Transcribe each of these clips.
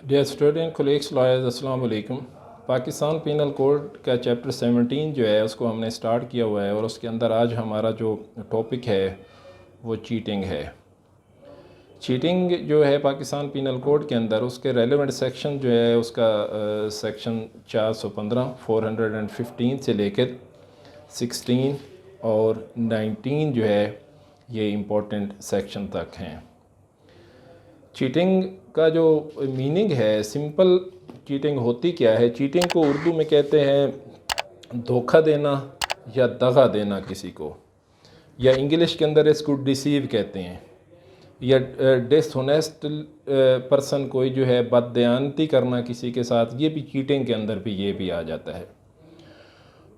Dear student colleagues lawyers अस्सलाम वालेकुम। Pakistan penal code का चैप्टर 17 जो है उसको हमने स्टार्ट किया हुआ है और उसके अंदर आज हमारा जो टॉपिक है वो चीटिंग है। चीटिंग जो है पाकिस्तान पीनल कोड के अंदर उसके रेलेवेंट सेक्शन जो है उसका सेक्शन 415 415 से लेकर 16 और 19 जो है ये इम्पोर्टेंट सेक्शन तक हैं। चीटिंग का जो मीनिंग है, सिंपल चीटिंग होती क्या है? चीटिंग को उर्दू में कहते हैं धोखा देना या दगा देना किसी को, या इंग्लिश के अंदर इसको डिसीव कहते हैं, या डिसऑनेस्ट पर्सन कोई जो है बददयानती करना किसी के साथ, ये भी चीटिंग के अंदर भी ये भी आ जाता है।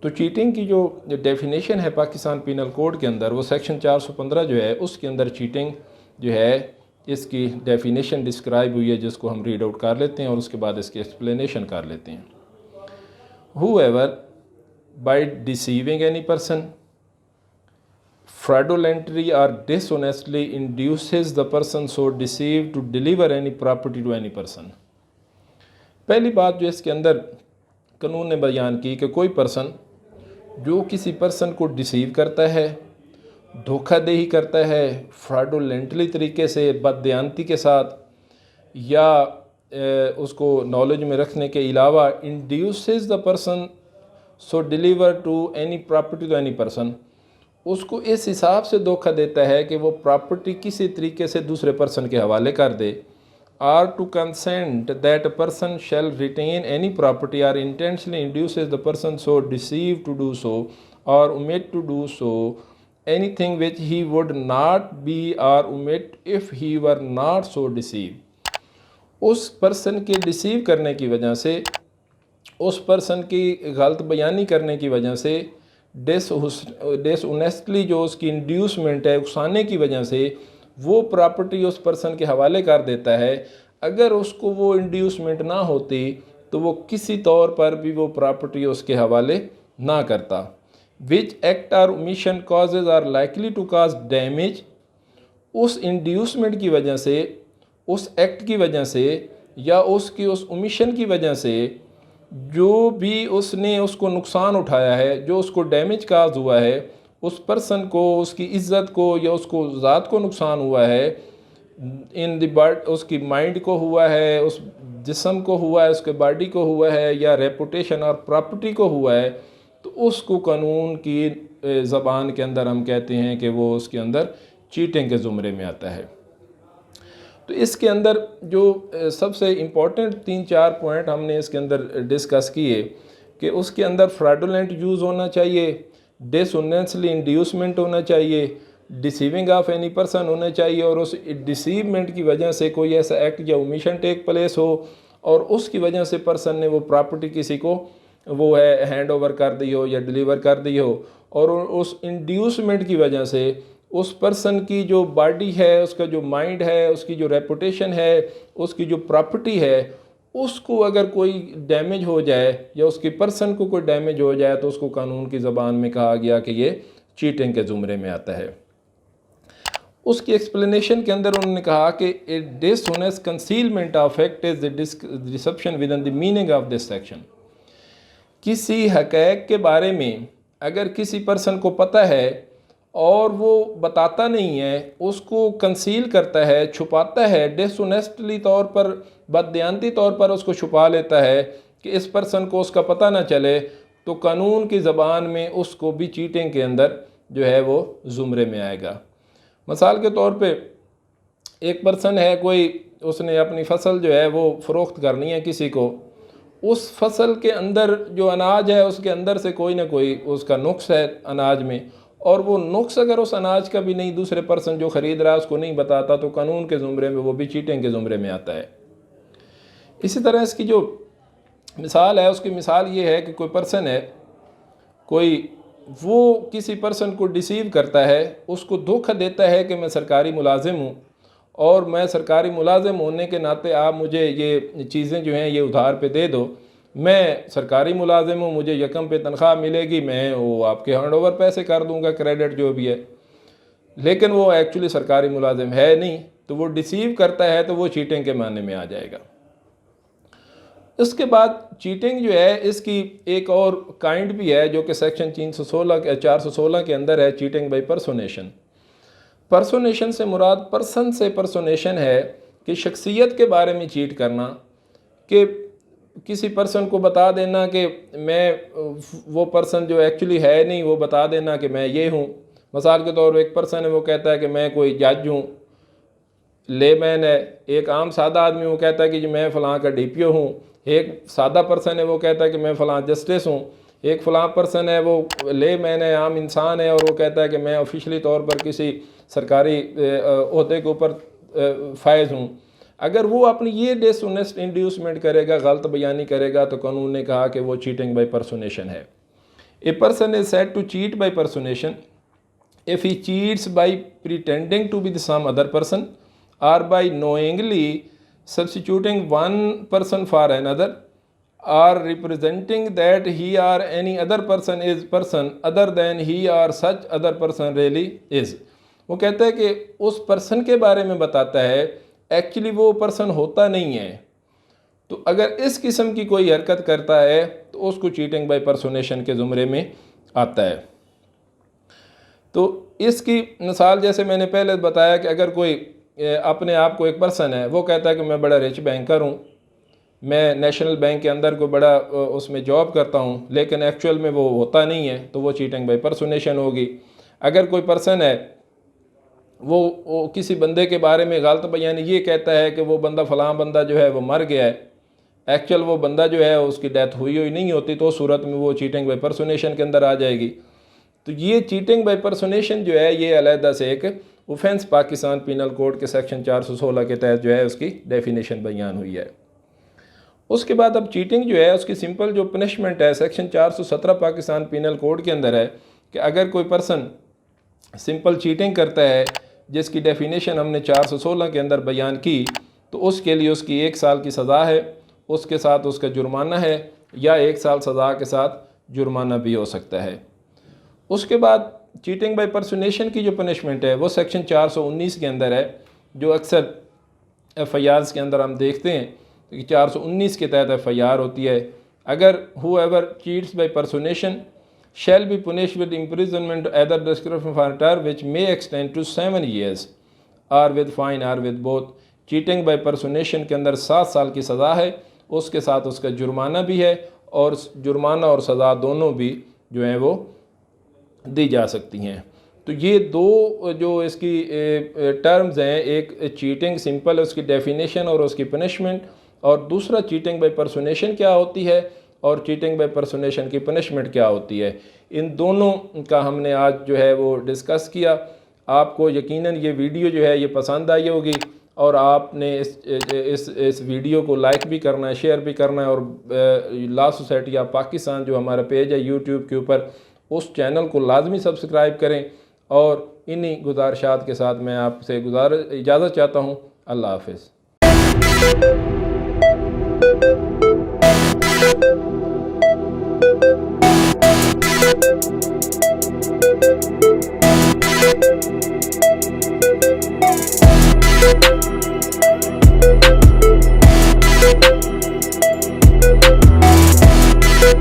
तो चीटिंग की जो डेफिनेशन है पाकिस्तान पीनल कोड के अंदर वो सेक्शन 415 जो है उसके अंदर चीटिंग जो है इसकी डेफिनेशन डिस्क्राइब हुई है, जिसको हम रीड आउट कर लेते हैं और उसके बाद इसकी एक्सप्लेनेशन कर लेते हैं। Whoever by deceiving any person fraudulently or dishonestly induces the person so deceived to deliver any property to any person। पहली बात जो इसके अंदर कानून ने बयान की कि कोई पर्सन जो किसी पर्सन को डिसीव करता है, धोखाधड़ी करता है, फ्रॉडुलेंटली तरीके से बददयानती के साथ, या उसको नॉलेज में रखने के अलावा induces the person so deliver to any property to any person, उसको इस हिसाब से धोखा देता है कि वो प्रॉपर्टी किसी तरीके से दूसरे पर्सन के हवाले कर दे, or to consent that person shall retain any property or intentionally induces the person so deceive to do so और omit to do so anything which he would not be or omit if he were not so deceived। उस person के deceive करने की वजह से, उस person की गलत बयानी करने की वजह से, डिसऑनेस्टली जो उसकी इंड्यूसमेंट है, उकसाने की वजह से वो प्रॉपर्टी उस पर्सन के हवाले कर देता है। अगर उसको वो इंड्यूसमेंट ना होती तो वो किसी तौर पर भी वो प्रॉपर्टी उसके हवाले ना करता। विच एक्ट और omission causes are likely to cause damage, उस इंड्यूसमेंट की वजह से, उस एक्ट की वजह से या उसकी उस ओमिशन की वजह से जो भी उसने उसको नुकसान उठाया है, जो उसको डैमेज काज हुआ है, उस पर्सन को, उसकी इज़्ज़त को या उसको ज़ात को नुकसान हुआ है, इन द बॉडी, उसकी माइंड को हुआ है, उस जिस्म को हुआ है, उसके बॉडी को हुआ है, या रेपुटेशन और प्रॉपर्टी को हुआ है, तो उसको कानून की ज़बान के अंदर हम कहते हैं कि वो उसके अंदर चीटिंग के ज़ुमरे में आता है। तो इसके अंदर जो सबसे इम्पोर्टेंट 3-4 पॉइंट हमने इसके अंदर डिस्कस किए कि उसके अंदर फ्रॉडुलेंट यूज़ होना चाहिए, डिसऑनेस्टली इंड्यूसमेंट होना चाहिए, डिसीविंग ऑफ एनी पर्सन होना चाहिए, और उस डिसीवमेंट की वजह से कोई ऐसा एक्ट या ओमिशन टेक प्लेस हो और उसकी वजह से पर्सन ने वो प्रॉपर्टी किसी को वो है हैंड ओवर कर दी हो या डिलीवर कर दी हो, और उस इंड्यूसमेंट की वजह से उस पर्सन की जो बॉडी है, उसका जो माइंड है, उसकी जो रेपुटेशन है, उसकी जो प्रॉपर्टी है, उसको अगर कोई डैमेज हो जाए या उसकी पर्सन को कोई डैमेज हो जाए तो उसको कानून की ज़बान में कहा गया कि ये चीटिंग के ज़ुमरे में आता है। उसकी एक्सप्लेनेशन के अंदर उन्होंने कहा कि a dishonest concealment of fact is the deception within the meaning of this section. किसी हक़ैक़ के बारे में अगर किसी पर्सन को पता है और वो बताता नहीं है, उसको कंसील करता है, छुपाता है, डिसऑनेस्टली तौर पर, बददयानती तौर पर उसको छुपा लेता है कि इस पर्सन को उसका पता ना चले, तो कानून की ज़बान में उसको भी चीटिंग के अंदर जो है वो ज़ुमरे में आएगा। मिसाल के तौर पे एक पर्सन है, कोई उसने अपनी फसल जो है वो फ़रोख्त करनी है किसी को, उस फसल के अंदर जो अनाज है उसके अंदर से कोई ना कोई उसका नुक्स है अनाज में, और वो नुक्स अगर उस अनाज का भी नहीं, दूसरे पर्सन जो ख़रीद रहा है उसको नहीं बताता, तो कानून के ज़ुमरे में वो भी चीटिंग के ज़ुमरे में आता है। इसी तरह इसकी जो मिसाल है, उसकी मिसाल ये है कि कोई पर्सन है, कोई वो किसी पर्सन को डिसीव करता है, उसको धोखा देता है कि मैं सरकारी मुलाजिम हूँ और मैं सरकारी मुलाजिम होने के नाते आप मुझे ये चीज़ें जो हैं ये उधार पे दे दो, मैं सरकारी मुलाजिम हूँ, मुझे यकम पे तनख्वाह मिलेगी, मैं वो आपके हैंड ओवर पैसे कर दूँगा, क्रेडिट जो भी है। लेकिन वो एक्चुअली सरकारी मुलाजिम है नहीं, तो वो डिसीव करता है, तो वो चीटिंग के माने में आ जाएगा। उसके बाद चीटिंग जो है इसकी एक और काइंड भी है जो कि सेक्शन 416 के अंदर है, चीटिंग बाय पर्सोनेशन। पर्सोनेशन से मुराद पर्सन से पर्सोनेशन है कि शख्सियत के बारे में चीट करना, कि किसी पर्सन को बता देना कि मैं वो पर्सन जो एक्चुअली है नहीं, वो बता देना कि मैं ये हूँ। मिसाल के तौर पर एक पर्सन है, वो कहता है कि मैं कोई जज हूँ, लेमैन है। एक आम सादा आदमी वो कहता है कि मैं फ़लाँ का DPO हूँ। एक सादा पर्सन है, वो कहता है कि मैं फ़लाँ जस्टिस हूँ। एक फ़लाँ पर्सन है, वो लेमैन है, आम इंसान है, और वो कहता है कि मैं ऑफिशियली तौर पर किसी सरकारी ओहदे के ऊपर फायज़ हूँ। अगर वो अपनी ये डिसऑनेस्ट इंड्यूसमेंट करेगा, गलत बयानी करेगा, तो कानून ने कहा कि वो चीटिंग बाय पर्सोनेशन है। A person is said to cheat by personation if he cheats by pretending to be the some other person or by knowingly substituting one person for another or representing that he or any other person is person other than he or such other person really is। वो कहता है कि उस person के बारे में बताता है, एक्चुअली वो पर्सन होता नहीं है। तो अगर इस किस्म की कोई हरकत करता है तो उसको चीटिंग बाय पर्सोनेशन के ज़ुमरे में आता है। तो इसकी मिसाल जैसे मैंने पहले बताया कि अगर कोई अपने आप को एक पर्सन है, वो कहता है कि मैं बड़ा रिच बैंकर हूँ, मैं नेशनल बैंक के अंदर को बड़ा उसमें जॉब करता हूँ, लेकिन एक्चुअल में वो होता नहीं है, तो वो चीटिंग बाय पर्सोनेशन होगी। अगर कोई पर्सन है वो किसी बंदे के बारे में गलत बयानी ये कहता है कि वो बंदा फ़लाँ बंदा जो है वो मर गया है, एक्चुअल वो बंदा जो है उसकी डेथ हुई नहीं होती, तो सूरत में वो चीटिंग बाय पर्सोनेशन के अंदर आ जाएगी। तो ये चीटिंग बाय पर्सोनेशन जो है ये अलहदा से एक ऑफेंस पाकिस्तान पीनल कोड के सेक्शन 416 के तहत जो है उसकी डेफिनेशन बयान हुई है। उसके बाद अब चीटिंग जो है उसकी सिंपल जो पनिशमेंट है सेक्शन 417 पाकिस्तान पीनल कोड के अंदर है कि अगर कोई पर्सन सिंपल चीटिंग करता है जिसकी डेफिनेशन हमने 416 के अंदर बयान की, तो उसके लिए उसकी 1 साल की सज़ा है, उसके साथ उसका जुर्माना है, या 1 साल सज़ा के साथ जुर्माना भी हो सकता है। उसके बाद चीटिंग बाय पर्सोनेशन की जो पनिशमेंट है वो सेक्शन 419 के अंदर है, जो अक्सर FIRs के अंदर हम देखते हैं कि 419 के तहत FIR होती है। अगर whoever cheats by personation shall be punished with imprisonment either discretion for a term which may extend to 7 years or with fine or with both। Cheating by personation के अंदर 7 साल की सज़ा है, उसके साथ उसका जुर्माना भी है, और जुर्माना और सज़ा दोनों भी जो हैं वो दी जा सकती हैं। तो ये दो जो इसकी टर्म्स हैं, एक चीटिंग सिंपल है उसकी डेफिनेशन और उसकी पनिशमेंट, और दूसरा चीटिंग बाय पर्सोनेशन क्या होती है और चीटिंग बाय पर्सोनेशन की पनिशमेंट क्या होती है। इन दोनों का हमने आज जो है वो डिस्कस किया। आपको यकीनन ये वीडियो जो है ये पसंद आई होगी, और आपने इस वीडियो को लाइक भी करना है, शेयर भी करना है, और लॉ सोसाइटी ऑफ पाकिस्तान जो हमारा पेज है यूट्यूब के ऊपर, उस चैनल को लाजमी सब्सक्राइब करें। और इन्हीं गुजारिशात के साथ मैं आपसे इजाज़त चाहता हूँ। अल्लाह हाफ़िज़।